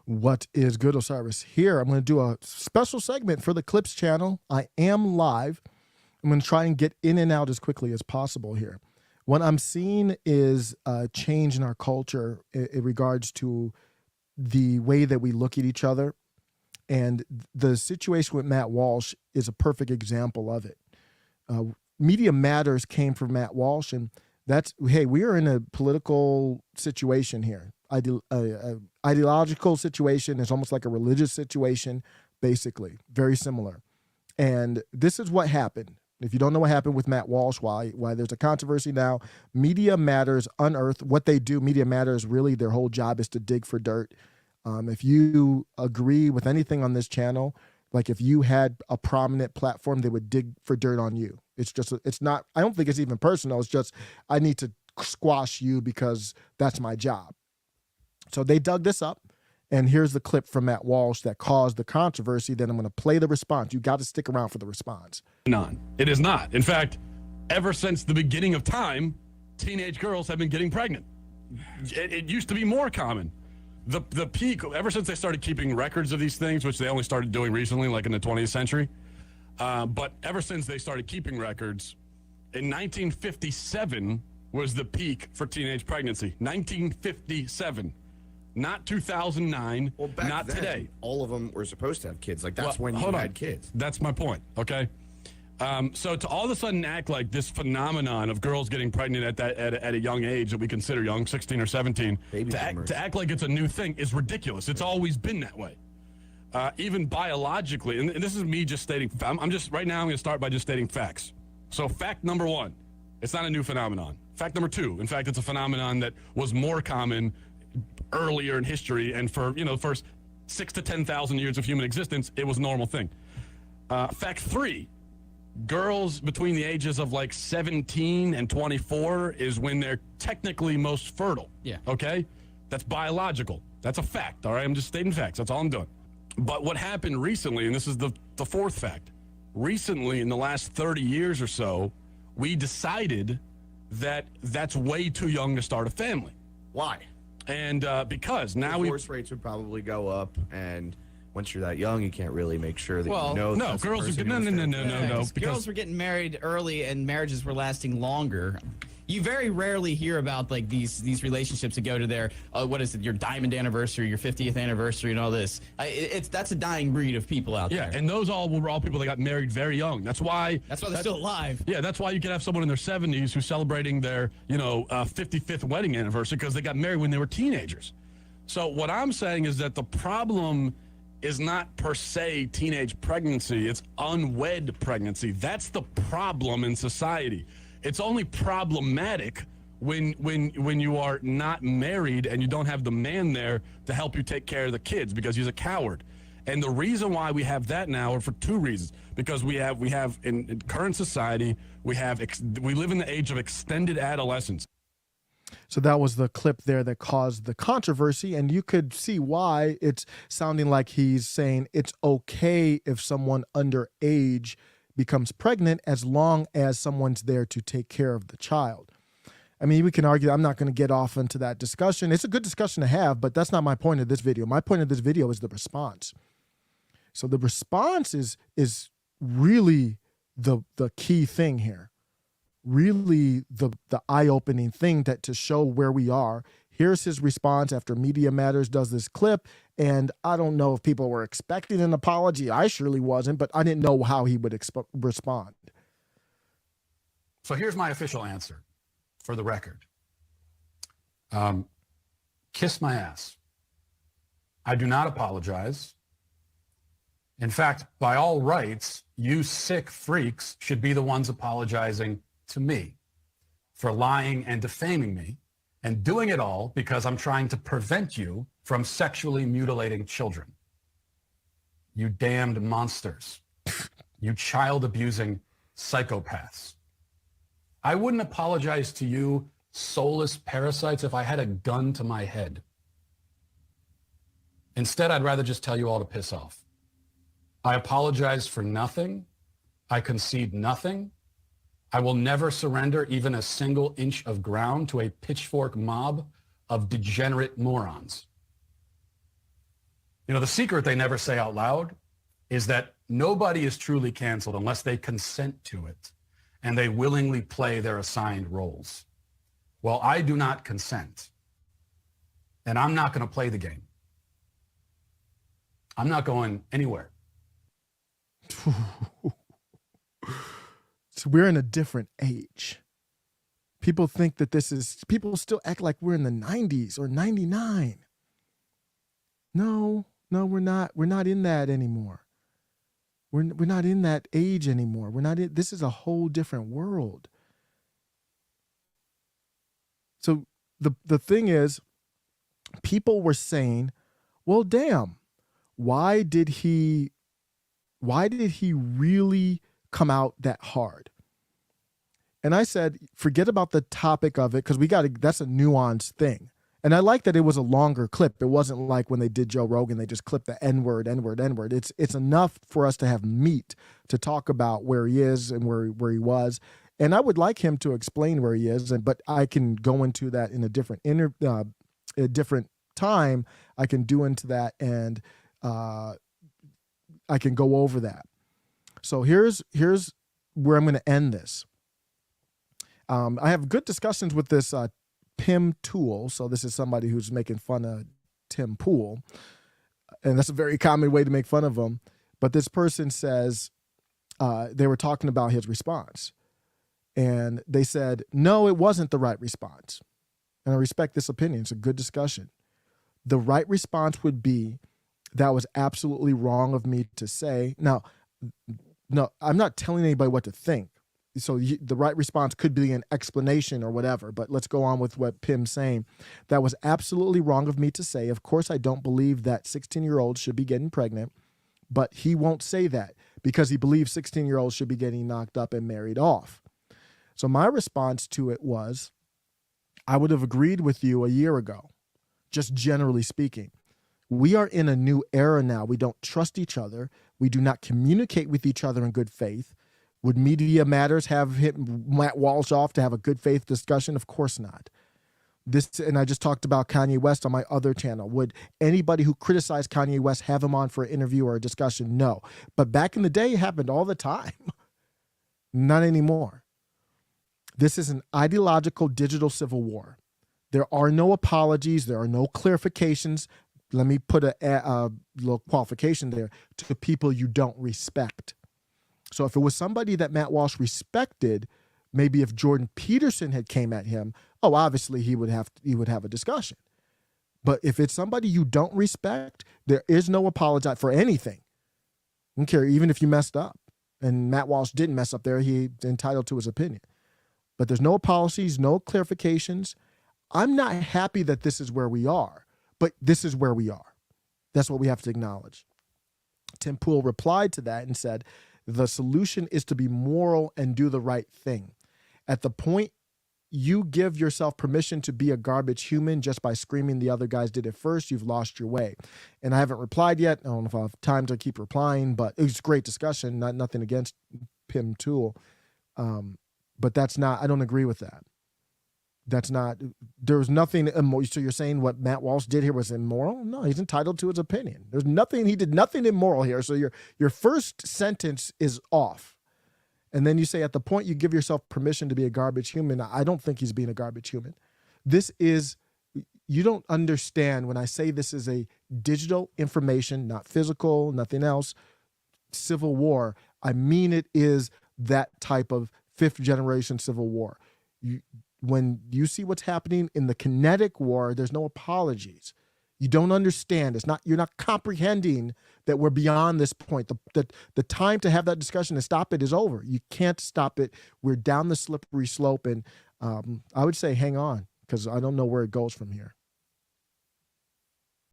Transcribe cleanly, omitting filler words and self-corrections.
What is good, Osiris? Here, I'm going to do a special segment for the Clips channel. I am live. I'm going to try and get in and out as quickly as possible here. What I'm seeing is a change in our culture in regards to the way that we look at each other. And the situation with Matt Walsh is a perfect example of it. Media Matters came from Matt Walsh, and that's, hey, we are in a political situation here. Ideological situation is almost like a religious situation, basically, very similar. And this is what happened. If you don't know what happened with Matt Walsh, why there's a controversy now, Media Matters unearthed what they do. Media Matters, really, their whole job is to dig for dirt. If you agree with anything on this channel, like if you had a prominent platform, they would dig for dirt on you. It's just, it's not, I don't think it's even personal. It's just, I need to squash you because that's my job. So they dug this up, and here's the clip from Matt Walsh that caused the controversy. Then I'm going to play the response. You got to stick around for the response. None. It is not. In fact, ever since the beginning of time, teenage girls have been getting pregnant. It used to be more common. The peak, ever since they started keeping records of these things, which they only started doing recently, like in the 20th century, but ever since they started keeping records, in 1957 was the peak for teenage pregnancy. 1957. Not 2009, well, back not then, today. All of them were supposed to have kids. Like, that's when you had kids. That's my point, okay? So to all of a sudden act like this phenomenon of girls getting pregnant at a young age that we consider young, 16 or 17, to act like it's a new thing is ridiculous. It's always been that way. Even biologically, and this is me just stating, right now I'm going to start by just stating facts. So fact number one, it's not a new phenomenon. Fact number two, in fact, it's a phenomenon that was more common earlier in history, and for the first 6,000 to 10,000 years of human existence, it was a normal thing. Fact three, girls between the ages of like 17 and 24 is when they're technically most fertile. Yeah. Okay? That's biological. That's a fact, all right? I'm just stating facts. That's all I'm doing. But what happened recently, and this is the fourth fact, recently in the last 30 years or so, we decided that that's way too young to start a family. Why? And because now divorce rates would probably go up, and once you're that young, you can't really make sure that you know. No, girls are no. Because girls were getting married early, and marriages were lasting longer. You very rarely hear about like these relationships that go to their your diamond anniversary, your 50th anniversary, and all this. That's a dying breed of people out there. Yeah, and those were all people that got married very young. That's why they're still alive. Yeah, that's why you could have someone in their 70s who's celebrating their 55th wedding anniversary because they got married when they were teenagers. So what I'm saying is that the problem is not per se teenage pregnancy; it's unwed pregnancy. That's the problem in society. It's only problematic when you are not married and you don't have the man there to help you take care of the kids because he's a coward. And the reason why we have that now are for two reasons. Because we have in current society, we live in the age of extended adolescence. So that was the clip there that caused the controversy, and you could see why it's sounding like he's saying it's okay if someone underage becomes pregnant as long as someone's there to take care of the child. I mean, we can argue, I'm not going to get off into that discussion. It's a good discussion to have, but that's not my point of this video. My point of this video is the response. So the response is really the key thing here. Really the eye-opening thing to show where we are. Here's his response after Media Matters does this clip, and I don't know if people were expecting an apology. I surely wasn't, but I didn't know how he would respond. So here's my official answer, for the record. Kiss my ass. I do not apologize. In fact, by all rights, you sick freaks should be the ones apologizing to me for lying and defaming me, and doing it all because I'm trying to prevent you from sexually mutilating children. You damned monsters. You child-abusing psychopaths. I wouldn't apologize to you, soulless parasites, if I had a gun to my head. Instead, I'd rather just tell you all to piss off. I apologize for nothing. I concede nothing. I will never surrender even a single inch of ground to a pitchfork mob of degenerate morons. You know, the secret they never say out loud is that nobody is truly canceled unless they consent to it and they willingly play their assigned roles. Well, I do not consent, and I'm not going to play the game. I'm not going anywhere. So we're in a different age. People think that people still act like we're in the 90s or 99. No, we're not. We're not in that anymore. We're not in that age anymore. This is a whole different world. So the thing is, people were saying, well, damn, why did he really come out that hard? And I said, forget about the topic of it, because that's a nuanced thing. And I like that it was a longer clip. It wasn't like when they did Joe Rogan, they just clipped the N-word. It's enough for us to have meat to talk about where he is and where he was. And I would like him to explain where he is, but I can go into that in a different a different time. I can do into that, and I can go over that. So here's where I'm going to end this. I have good discussions with this Pim Tool. So this is somebody who's making fun of Tim Pool. And that's a very common way to make fun of him. But this person says, they were talking about his response. And they said, no, it wasn't the right response. And I respect this opinion. It's a good discussion. The right response would be, that was absolutely wrong of me to say. Now, no, I'm not telling anybody what to think. So the right response could be an explanation or whatever, but let's go on with what Pim's saying. That was absolutely wrong of me to say. Of course, I don't believe that 16-year-olds should be getting pregnant, but he won't say that because he believes 16-year-olds should be getting knocked up and married off. So my response to it was, I would have agreed with you a year ago, just generally speaking. We are in a new era now. We don't trust each other. We do not communicate with each other in good faith. Would Media Matters have hit Matt Walsh off to have a good faith discussion? Of course not. And I just talked about Kanye West on my other channel. Would anybody who criticized Kanye West have him on for an interview or a discussion? No. But back in the day, it happened all the time. Not anymore. This is an ideological digital civil war. There are no apologies. There are no clarifications. Let me put a little qualification there, to people you don't respect. So if it was somebody that Matt Walsh respected, maybe if Jordan Peterson had came at him, obviously he would have a discussion. But if it's somebody you don't respect, there is no apology for anything. I don't care, even if you messed up. And Matt Walsh didn't mess up there. He's entitled to his opinion. But there's no apologies, no clarifications. I'm not happy that this is where we are, but this is where we are. That's what we have to acknowledge. Tim Pool replied to that and said, the solution is to be moral and do the right thing. At the point you give yourself permission to be a garbage human just by screaming the other guys did it first, you've lost your way. And I haven't replied yet. I don't know if I'll have time to keep replying, but it was a great discussion. Nothing against Pim Tool. But that's not, I don't agree with that. That's not, there was nothing immoral. So you're saying what Matt Walsh did here was immoral? No, he's entitled to his opinion. There's nothing, he did nothing immoral here. So your first sentence is off. And then you say at the point you give yourself permission to be a garbage human. I don't think he's being a garbage human. This is, you don't understand when I say this is a digital information, not physical, nothing else, civil war. I mean, it is that type of fifth generation civil war. When you see what's happening in the kinetic war, there's no apologies. You don't understand. You're not comprehending that we're beyond this point. The time to have that discussion and stop it is over. You can't stop it. We're down the slippery slope. And I would say hang on, because I don't know where it goes from here.